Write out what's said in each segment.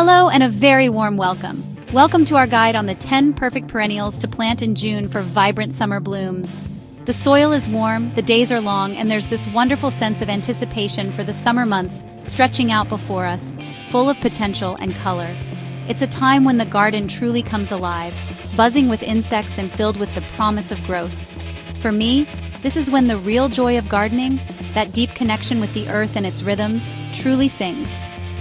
Hello and a very warm welcome. Welcome to our guide on the 10 perfect perennials to plant in June for vibrant summer blooms. The soil is warm, the days are long, and there's this wonderful sense of anticipation for the summer months stretching out before us, full of potential and color. It's a time when the garden truly comes alive, buzzing with insects and filled with the promise of growth. For me, this is when the real joy of gardening, that deep connection with the earth and its rhythms, truly sings.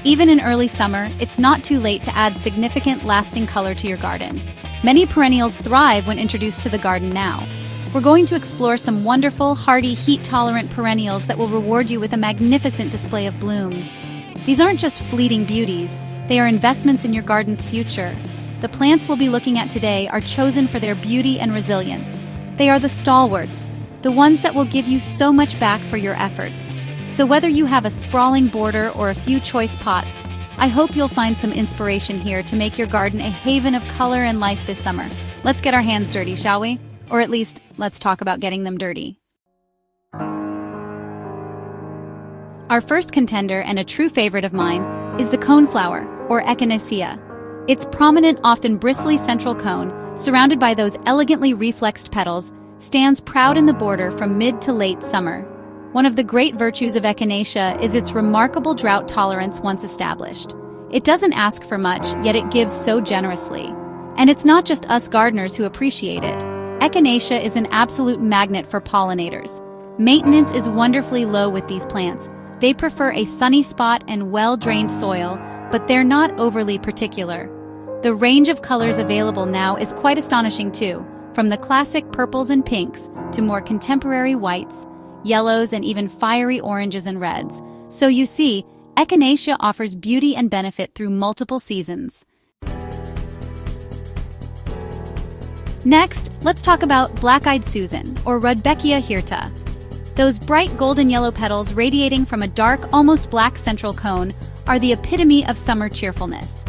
Even in early summer, it's not too late to add significant, lasting color to your garden. Many perennials thrive when introduced to the garden now. We're going to explore some wonderful, hardy, heat-tolerant perennials that will reward you with a magnificent display of blooms. These aren't just fleeting beauties, they are investments in your garden's future. The plants we'll be looking at today are chosen for their beauty and resilience. They are the stalwarts, the ones that will give you so much back for your efforts. So whether you have a sprawling border or a few choice pots, I hope you'll find some inspiration here to make your garden a haven of color and life this summer. Let's get our hands dirty, shall we? Or at least, let's talk about getting them dirty. Our first contender, and a true favorite of mine, is the coneflower, or Echinacea. Its prominent, often bristly central cone, surrounded by those elegantly reflexed petals, stands proud in the border from mid to late summer. One of the great virtues of Echinacea is its remarkable drought tolerance once established. It doesn't ask for much, yet it gives so generously. And it's not just us gardeners who appreciate it. Echinacea is an absolute magnet for pollinators. Maintenance is wonderfully low with these plants. They prefer a sunny spot and well-drained soil, but they're not overly particular. The range of colors available now is quite astonishing too, from the classic purples and pinks to more contemporary whites, yellows, and even fiery oranges and reds. So you see, Echinacea offers beauty and benefit through multiple seasons. Next, let's talk about Black-Eyed Susan, or Rudbeckia hirta. Those bright golden yellow petals radiating from a dark, almost black central cone are the epitome of summer cheerfulness.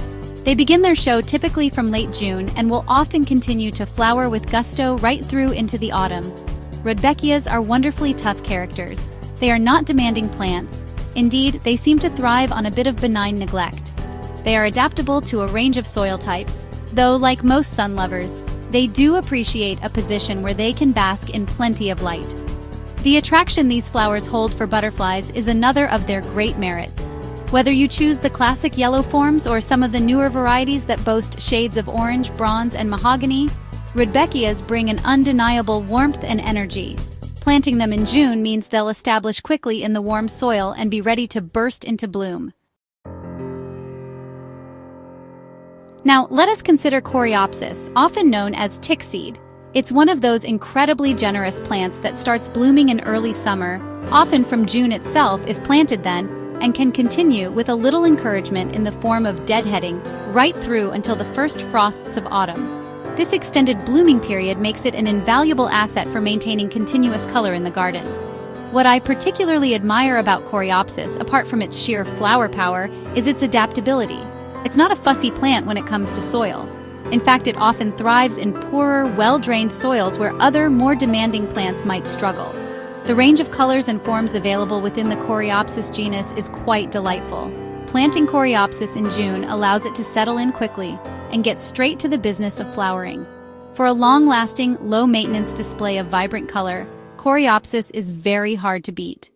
They begin their show typically from late June and will often continue to flower with gusto right through into the autumn. Rudbeckias are wonderfully tough characters. They are not demanding plants. Indeed, they seem to thrive on a bit of benign neglect. They are adaptable to a range of soil types, though like most sun lovers, they do appreciate a position where they can bask in plenty of light. The attraction these flowers hold for butterflies is another of their great merits. Whether you choose the classic yellow forms or some of the newer varieties that boast shades of orange, bronze, and mahogany, Rudbeckias bring an undeniable warmth and energy. Planting them in June means they'll establish quickly in the warm soil and be ready to burst into bloom. Now, let us consider Coreopsis, often known as Tickseed. It's one of those incredibly generous plants that starts blooming in early summer, often from June itself if planted then, and can continue with a little encouragement in the form of deadheading right through until the first frosts of autumn. This extended blooming period makes it an invaluable asset for maintaining continuous color in the garden. What I particularly admire about Coreopsis, apart from its sheer flower power, is its adaptability. It's not a fussy plant when it comes to soil. In fact, it often thrives in poorer, well-drained soils where other, more demanding plants might struggle. The range of colors and forms available within the Coreopsis genus is quite delightful. Planting Coreopsis in June allows it to settle in quickly and get straight to the business of flowering. For a long-lasting, low-maintenance display of vibrant color, Coreopsis is very hard to beat.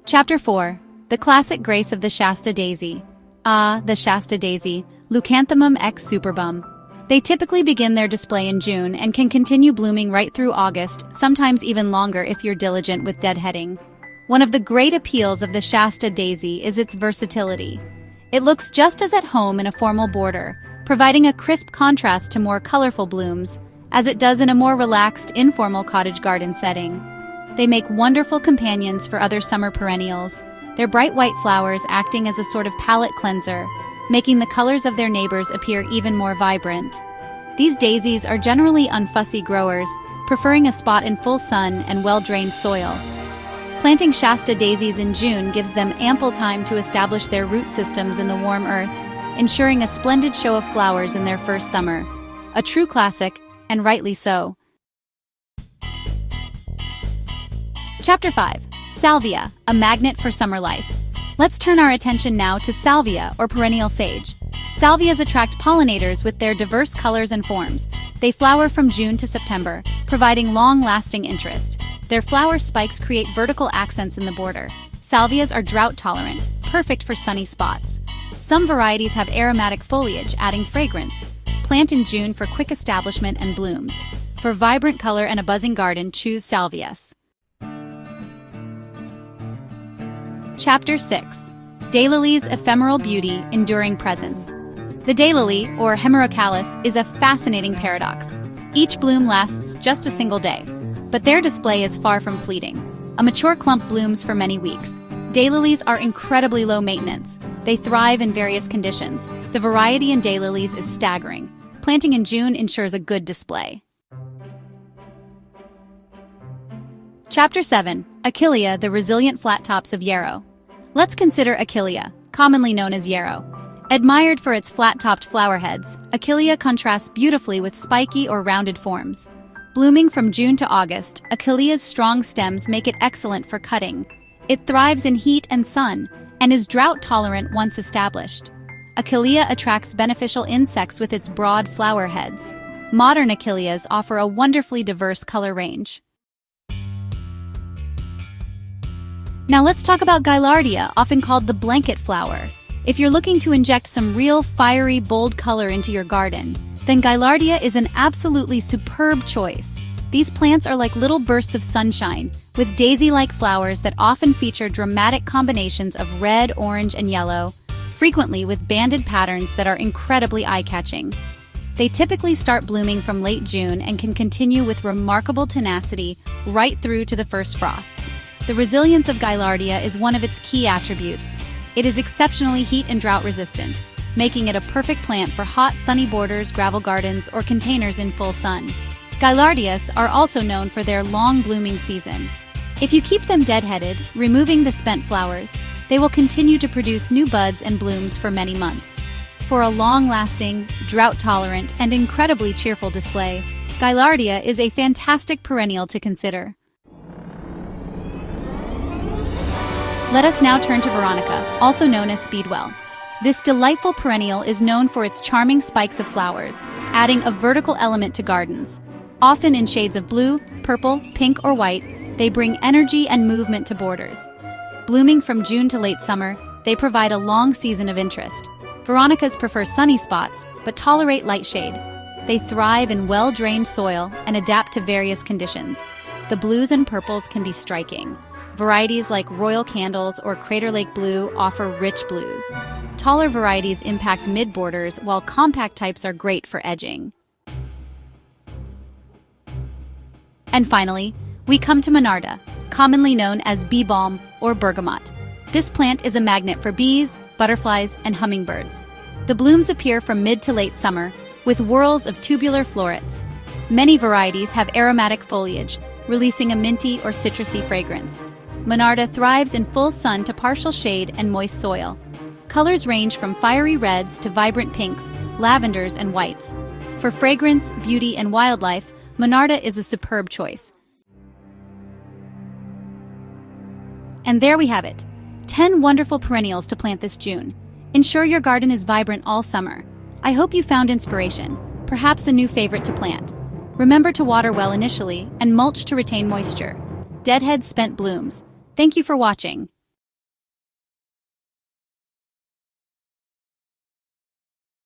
Chapter 4. The Classic Grace of the Shasta Daisy. Ah, the Shasta Daisy, Leucanthemum ex superbum. They typically begin their display in June and can continue blooming right through August, sometimes even longer if you're diligent with deadheading. One of the great appeals of the Shasta Daisy is its versatility. It looks just as at home in a formal border, providing a crisp contrast to more colorful blooms, as it does in a more relaxed, informal cottage garden setting. They make wonderful companions for other summer perennials, their bright white flowers acting as a sort of palette cleanser, making the colors of their neighbors appear even more vibrant. These daisies are generally unfussy growers, preferring a spot in full sun and well-drained soil. Planting Shasta daisies in June gives them ample time to establish their root systems in the warm earth, ensuring a splendid show of flowers in their first summer. A true classic, and rightly so. Chapter 5. Salvia, a magnet for summer life. Let's turn our attention now to salvia or perennial sage. Salvias attract pollinators with their diverse colors and forms. They flower from June to September, providing long-lasting interest. Their flower spikes create vertical accents in the border. Salvias are drought-tolerant, perfect for sunny spots. Some varieties have aromatic foliage, adding fragrance. Plant in June for quick establishment and blooms. For vibrant color and a buzzing garden, choose salvias. Chapter 6. Daylilies' Ephemeral Beauty, Enduring Presence. The daylily, or Hemerocalis, is a fascinating paradox. Each bloom lasts just a single day, but their display is far from fleeting. A mature clump blooms for many weeks. Daylilies are incredibly low maintenance. They thrive in various conditions. The variety in daylilies is staggering. Planting in June ensures a good display. Chapter 7. Echinacea, the resilient flat tops of Yarrow. Let's consider Echinacea, commonly known as Yarrow. Admired for its flat-topped flower heads, Echinacea contrasts beautifully with spiky or rounded forms. Blooming from June to August, Echinacea's strong stems make it excellent for cutting. It thrives in heat and sun, and is drought-tolerant once established. Echinacea attracts beneficial insects with its broad flower heads. Modern Echinaceas offer a wonderfully diverse color range. Now let's talk about Gaillardia, often called the blanket flower. If you're looking to inject some real fiery, bold color into your garden, then Gaillardia is an absolutely superb choice. These plants are like little bursts of sunshine, with daisy-like flowers that often feature dramatic combinations of red, orange, and yellow, frequently with banded patterns that are incredibly eye-catching. They typically start blooming from late June and can continue with remarkable tenacity right through to the first frosts. The resilience of Gaillardia is one of its key attributes. It is exceptionally heat and drought resistant, making it a perfect plant for hot, sunny borders, gravel gardens, or containers in full sun. Gaillardias are also known for their long blooming season. If you keep them deadheaded, removing the spent flowers, they will continue to produce new buds and blooms for many months. For a long-lasting, drought-tolerant, and incredibly cheerful display, Gaillardia is a fantastic perennial to consider. Let us now turn to Veronica, also known as Speedwell. This delightful perennial is known for its charming spikes of flowers, adding a vertical element to gardens. Often in shades of blue, purple, pink, or white, they bring energy and movement to borders. Blooming from June to late summer, they provide a long season of interest. Veronicas prefer sunny spots, but tolerate light shade. They thrive in well-drained soil and adapt to various conditions. The blues and purples can be striking. Varieties like Royal Candles or Crater Lake Blue offer rich blues. Taller varieties impact mid-borders, while compact types are great for edging. And finally, we come to Monarda, commonly known as bee balm or bergamot. This plant is a magnet for bees, butterflies, and hummingbirds. The blooms appear from mid to late summer, with whorls of tubular florets. Many varieties have aromatic foliage, releasing a minty or citrusy fragrance. Monarda thrives in full sun to partial shade and moist soil. Colors range from fiery reds to vibrant pinks, lavenders, and whites. For fragrance, beauty, and wildlife, Monarda is a superb choice. And there we have it. 10 wonderful perennials to plant this June. Ensure your garden is vibrant all summer. I hope you found inspiration, perhaps a new favorite to plant. Remember to water well initially and mulch to retain moisture. Deadhead spent blooms. Thank you for watching.